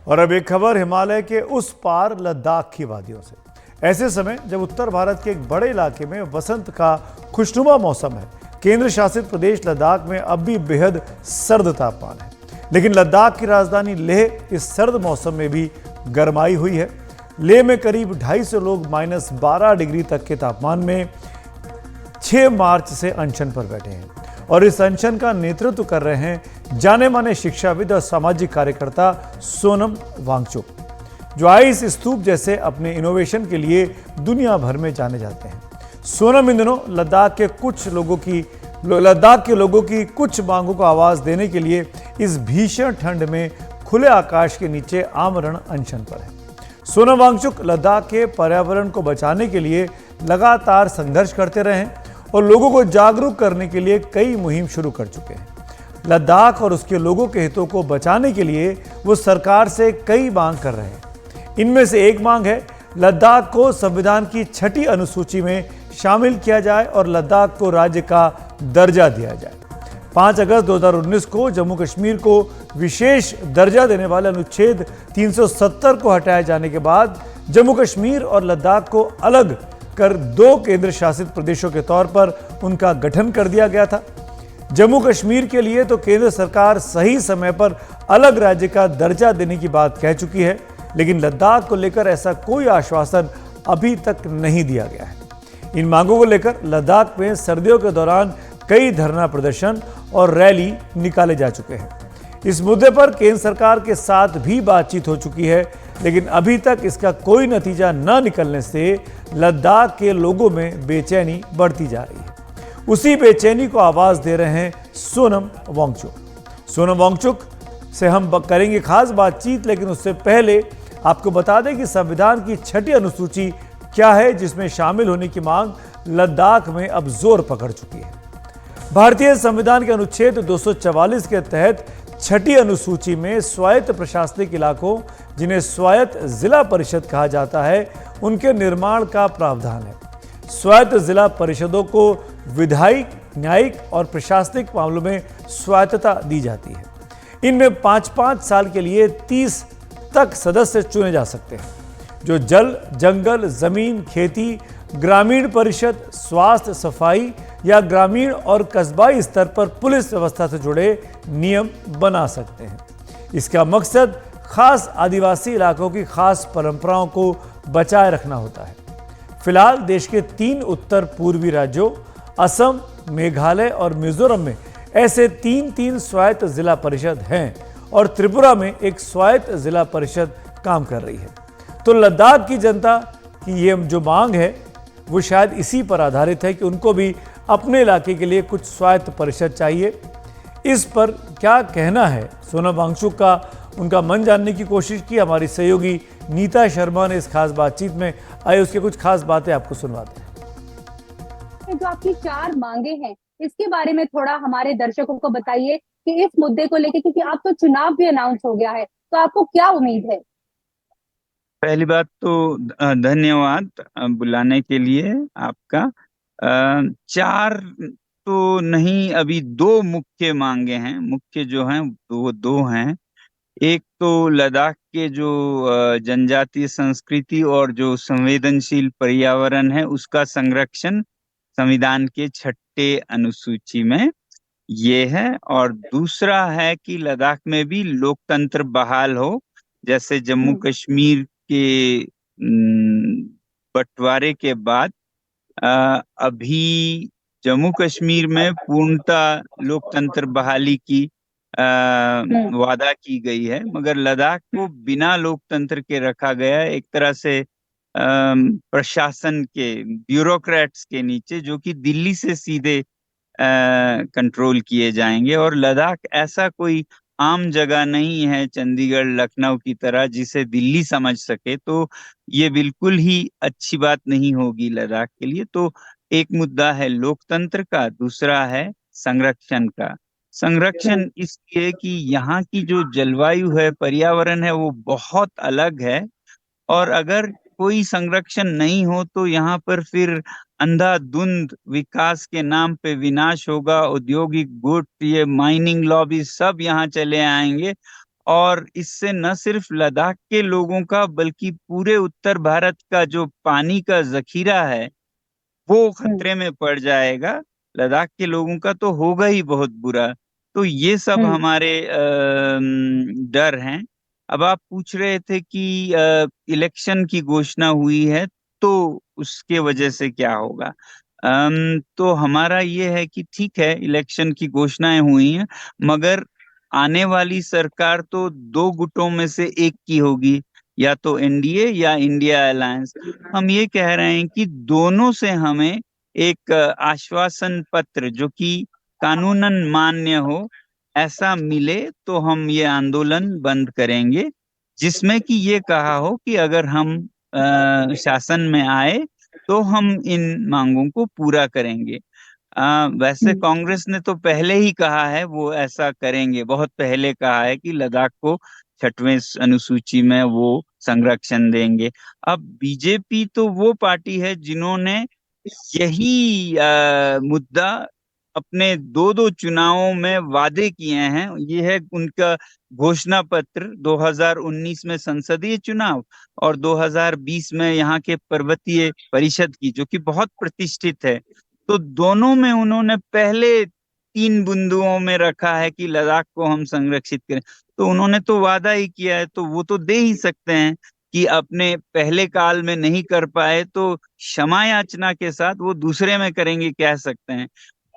और अब एक खबर हिमालय के उस पार लद्दाख की वादियों से। ऐसे समय जब उत्तर भारत के एक बड़े इलाके में वसंत का खुशनुमा मौसम है, केंद्र शासित प्रदेश लद्दाख में अब भी बेहद सर्द तापमान है। लेकिन लद्दाख की राजधानी लेह इस सर्द मौसम में भी गर्माई हुई है। लेह में करीब 250 लोग -12 डिग्री तक के तापमान में 6 मार्च से अनशन पर बैठे हैं और इस अनशन का नेतृत्व कर रहे हैं जाने माने शिक्षाविद और सामाजिक कार्यकर्ता सोनम वांगचुक, जो आइस स्तूप जैसे अपने इनोवेशन के लिए दुनिया भर में जाने जाते हैं। सोनम इन दिनों लद्दाख के लोगों की कुछ मांगों को आवाज देने के लिए इस भीषण ठंड में खुले आकाश के नीचे आमरण अनशन पर है। सोनम वांगचुक लद्दाख के पर्यावरण को बचाने के लिए लगातार संघर्ष करते रहे हैं और लोगों को जागरूक करने के लिए कई मुहिम शुरू कर चुके हैं। लद्दाख और उसके लोगों के हितों को बचाने के लिए वो सरकार से कई मांग कर रहे हैं। इनमें से एक मांग है लद्दाख को संविधान की 6ठी अनुसूची में शामिल किया जाए और लद्दाख को राज्य का दर्जा दिया जाए। 5 अगस्त 2019 को जम्मू कश्मीर को विशेष दर्जा देने वाले अनुच्छेद 370 को हटाए जाने के बाद जम्मू कश्मीर और लद्दाख को अलग कर 2 केंद्र शासित प्रदेशों के तौर पर उनका गठन कर दिया गया था। जम्मू कश्मीर के लिए तो केंद्र सरकार सही समय पर अलग राज्य का दर्जा देने की बात कह चुकी है, लेकिन लद्दाख को लेकर ऐसा कोई आश्वासन अभी तक नहीं दिया गया है। इन मांगों को लेकर लद्दाख में सर्दियों के दौरान कई धरना प्रदर्शन और रैली निकाले जा चुके हैं। इस मुद्दे पर केंद्र सरकार के साथ भी बातचीत हो चुकी है, लेकिन अभी तक इसका कोई नतीजा न निकलने से लद्दाख के लोगों में बेचैनी बढ़ती जा रही है। उसी बेचैनी को आवाज दे रहे हैं सोनम वांगचुक। सोनम वांगचुक से हम करेंगे खास बातचीत, लेकिन उससे पहले आपको बता दें कि संविधान की 6ठी अनुसूची क्या है, जिसमें शामिल होने की मांग लद्दाख में अब जोर पकड़ चुकी है। भारतीय संविधान के अनुच्छेद 244 के तहत 6ठी अनुसूची में स्वायत्त प्रशासनिक इलाकों, जिन्हें स्वायत्त जिला परिषद कहा जाता है, उनके निर्माण का प्रावधान है। स्वायत्त जिला परिषदों को विधायिक, न्यायिक और प्रशासनिक मामलों में स्वायत्तता दी जाती है। इनमें 5-5 साल के लिए 30 तक सदस्य चुने जा सकते हैं, जो जल, जंगल, जमीन, खेती, ग्रामीण परिषद, स्वास्थ्य, सफाई या ग्रामीण और कस्बाई स्तर पर पुलिस व्यवस्था से जुड़े नियम बना सकते हैं। इसका मकसद खास आदिवासी इलाकों की खास परंपराओं को बचाए रखना होता है। फिलहाल देश के 3 उत्तर पूर्वी राज्यों असम, मेघालय और मिजोरम में ऐसे 3-3 स्वायत्त जिला परिषद हैं और त्रिपुरा में एक स्वायत्त जिला परिषद काम कर रही है। तो लद्दाख की जनता की ये जो मांग है वो शायद इसी पर आधारित है कि उनको भी अपने इलाके के लिए कुछ स्वायत्त परिषद चाहिए। इस पर क्या कहना है सोनम वांगचुक का, उनका मन जानने की कोशिश की हमारी सहयोगी नीता शर्मा ने इस खास बातचीत में। आइए उसके कुछ खास बातें आपको सुनवाते हैं। जो आपकी 4 मांगे हैं, इसके बारे में थोड़ा हमारे दर्शकों को बताइए कि इस मुद्दे को लेकर, क्योंकि आप तो चुनाव भी अनाउंस हो गया है, तो आपको क्या उम्मीद है? पहली बात तो धन्यवाद बुलाने के लिए आपका। 4 तो नहीं, अभी 2 मुख्य मांगे हैं। मुख्य जो हैं वो 2 हैं। एक तो लद्दाख के जो जनजातीय संस्कृति और जो संवेदनशील पर्यावरण है उसका संरक्षण संविधान के 6ठे अनुसूची में ये है, और दूसरा है कि लद्दाख में भी लोकतंत्र बहाल हो। जैसे जम्मू कश्मीर के बंटवारे के बाद अभी जम्मू कश्मीर में पूर्णतः लोकतंत्र बहाली की वादा की गई है, मगर लद्दाख को बिना लोकतंत्र के रखा गया है, एक तरह से प्रशासन के ब्यूरोक्रेट्स के नीचे, जो कि दिल्ली से सीधे कंट्रोल किए जाएंगे। और लद्दाख ऐसा कोई आम जगह नहीं है चंडीगढ़, लखनऊ की तरह जिसे दिल्ली समझ सके, तो ये बिल्कुल ही अच्छी बात नहीं होगी लद्दाख के लिए। तो एक मुद्दा है लोकतंत्र का, दूसरा है संरक्षण का। संरक्षण इसलिए कि यहाँ की जो जलवायु है, पर्यावरण है, वो बहुत अलग है, और अगर कोई संरक्षण नहीं हो तो यहाँ पर फिर अंधाधुंध विकास के नाम पे विनाश होगा। औद्योगिक गुट, ये माइनिंग लॉबी सब यहाँ चले आएंगे और इससे न सिर्फ लद्दाख के लोगों का बल्कि पूरे उत्तर भारत का जो पानी का जखीरा है वो हम्म। खतरे में पड़ जाएगा। लद्दाख के लोगों का तो होगा ही बहुत बुरा। तो ये सब हम्म। हमारे डर हैं। अब आप पूछ रहे थे कि इलेक्शन की घोषणा हुई है तो उसके वजह से क्या होगा। तो हमारा ये है कि ठीक है, इलेक्शन की घोषणाएं हुई हैं, मगर आने वाली सरकार तो दो गुटों में से एक की होगी, या तो एनडीए या इंडिया अलायंस। हम ये कह रहे हैं कि दोनों से हमें एक आश्वासन पत्र जो कि कानूनन मान्य हो ऐसा मिले तो हम ये आंदोलन बंद करेंगे, जिसमें कि ये कहा हो कि अगर हम शासन में आए तो हम इन मांगों को पूरा करेंगे। वैसे हम्म। कांग्रेस ने तो पहले ही कहा है वो ऐसा करेंगे, बहुत पहले कहा है कि लद्दाख को 6वीं अनुसूची में वो संरक्षण देंगे। अब बीजेपी तो वो पार्टी है जिन्होंने यही मुद्दा अपने दो दो चुनावों में वादे किए हैं। ये है उनका घोषणा पत्र, 2019 में संसदीय चुनाव और 2020 में यहाँ के पर्वतीय परिषद की, जो कि बहुत प्रतिष्ठित है। तो दोनों में उन्होंने पहले 3 बिंदुओं में रखा है कि लद्दाख को हम संरक्षित करें। तो उन्होंने तो वादा ही किया है, तो वो तो दे ही सकते हैं कि अपने पहले काल में नहीं कर पाए तो क्षमा याचना के साथ वो दूसरे में करेंगे, कह सकते हैं।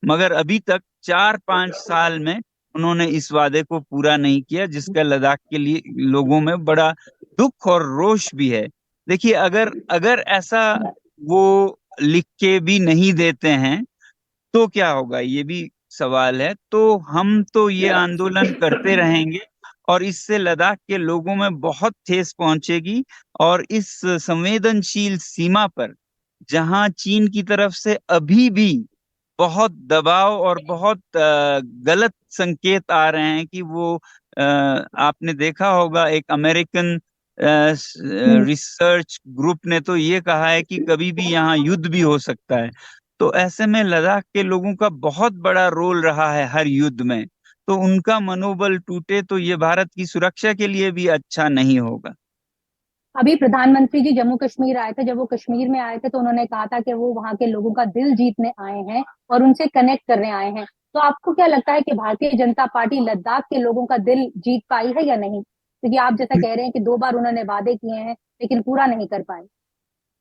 मगर अभी तक 4-5 साल में उन्होंने इस वादे को पूरा नहीं किया, जिसका लद्दाख के लिए लोगों में बड़ा दुख और रोष भी है। देखिए, अगर अगर ऐसा वो लिख के भी नहीं देते हैं तो क्या होगा, ये भी सवाल है। तो हम तो ये आंदोलन करते रहेंगे और इससे लद्दाख के लोगों में बहुत ठेस पहुंचेगी। और इस संवेदनशील सीमा पर जहां चीन की तरफ से अभी भी बहुत दबाव और बहुत गलत संकेत आ रहे हैं कि वो आपने देखा होगा, एक अमेरिकन हम्म। रिसर्च ग्रुप ने तो ये कहा है कि कभी भी यहाँ युद्ध भी हो सकता है। तो ऐसे में लद्दाख के लोगों का बहुत बड़ा रोल रहा है हर युद्ध में। तो उनका मनोबल टूटे तो ये भारत की सुरक्षा के लिए भी अच्छा नहीं होगा। अभी प्रधानमंत्री जी जम्मू कश्मीर आए थे, जब वो कश्मीर में आए थे तो उन्होंने कहा था कि वो वहां के लोगों का दिल जीतने आए हैं और उनसे कनेक्ट करने आए हैं। तो आपको क्या लगता है कि भारतीय जनता पार्टी लद्दाख के लोगों का दिल जीत पाई है या नहीं? क्योंकि आप जैसा कह रहे हैं कि 2 बार उन्होंने वादे किए हैं लेकिन पूरा नहीं कर पाए।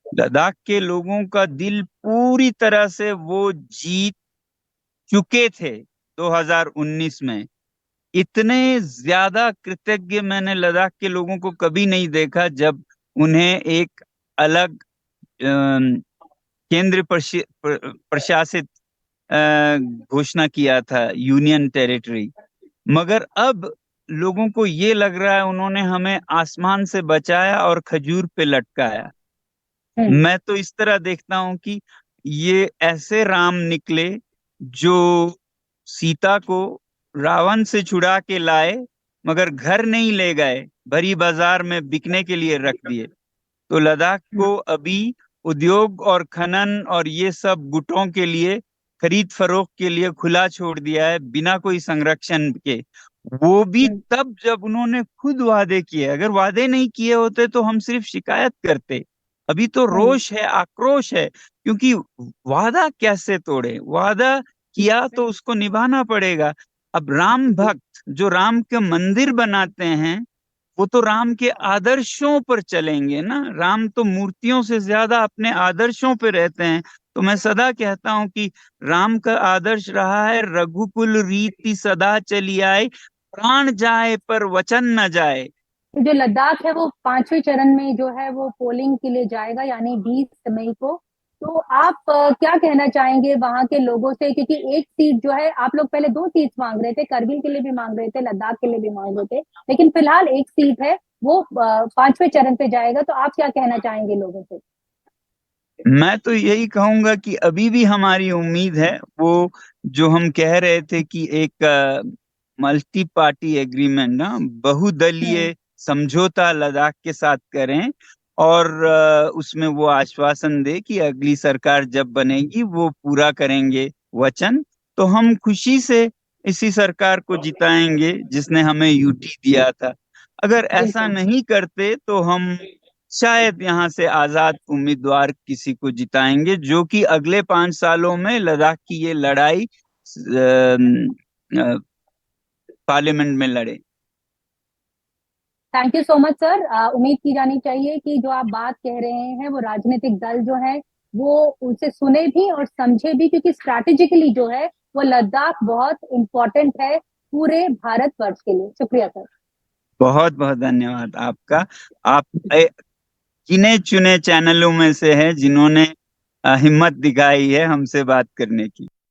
लद्दाख के लोगों का दिल पूरी तरह से वो जीत चुके थे 2019 में। इतने ज्यादा कृतज्ञ मैंने लद्दाख के लोगों को कभी नहीं देखा जब उन्हें एक अलग केंद्र प्रशासित घोषणा किया था, यूनियन टेरिटरी। मगर अब लोगों को ये लग रहा है उन्होंने हमें आसमान से बचाया और खजूर पे लटकाया। हम्म। मैं तो इस तरह देखता हूं कि ये ऐसे राम निकले जो सीता को रावण से छुड़ा के लाए, मगर घर नहीं ले गए, भरी बाजार में बिकने के लिए रख दिए। तो लद्दाख को अभी उद्योग और खनन और ये सब गुटों के लिए, खरीद फरोख्त के लिए खुला छोड़ दिया है बिना कोई संरक्षण के। वो भी हम्म। तब जब उन्होंने खुद वादे किए। अगर वादे नहीं किए होते तो हम सिर्फ शिकायत करते। अभी तो हम्म। रोष है, आक्रोश है, क्योंकि वादा कैसे तोड़े, वादा किया तो उसको निभाना पड़ेगा। अब राम भक्त जो राम के मंदिर बनाते हैं वो तो राम के आदर्शों पर चलेंगे ना। राम तो मूर्तियों से ज्यादा अपने आदर्शों पे रहते हैं। तो मैं सदा कहता हूं कि राम का आदर्श रहा है, रघुकुल रीति सदा चली आए, प्राण जाए पर वचन न जाए। तो जो लद्दाख है वो 5वें चरण में जो है वो पोलिंग के लिए जाएगा, यानी 20 मई को। तो आप क्या कहना चाहेंगे वहां के लोगों से? क्योंकि एक सीट जो है, आप लोग पहले 2 सीट मांग रहे थे, करगिल के लिए भी मांग रहे थे, लद्दाख के लिए भी मांग रहे थे, लेकिन फिलहाल एक सीट है वो 5वें चरण पे जाएगा। तो आप क्या कहना चाहेंगे लोगों से? मैं तो यही कहूंगा कि अभी भी हमारी उम्मीद है, वो जो हम कह रहे थे कि एक मल्टी पार्टी एग्रीमेंट ना, हम्म। बहुदलीय समझौता लद्दाख के साथ करें और उसमें वो आश्वासन दे कि अगली सरकार जब बनेगी वो पूरा करेंगे वचन। तो हम खुशी से इसी सरकार को जिताएंगे जिसने हमें यूटी दिया था। अगर ऐसा बिल्कुल। नहीं करते तो हम शायद यहाँ से आजाद उम्मीदवार किसी को जिताएंगे, जो कि अगले 5 सालों में लद्दाख की ये लड़ाई पार्लियामेंट में लड़े। Thank you so much sir. उम्मीद की जानी चाहिए कि जो आप बात कह रहे हैं वो राजनीतिक दल जो है वो उसे सुने भी और समझे भी, क्योंकि स्ट्रैटेजिकली जो है वो लद्दाख बहुत इंपॉर्टेंट है पूरे भारतवर्ष के लिए। शुक्रिया सर। बहुत बहुत धन्यवाद आपका। आप गिने चुने चैनलों में से हैं जिन्होंने हिम्मत दिखाई है हमसे बात करने की।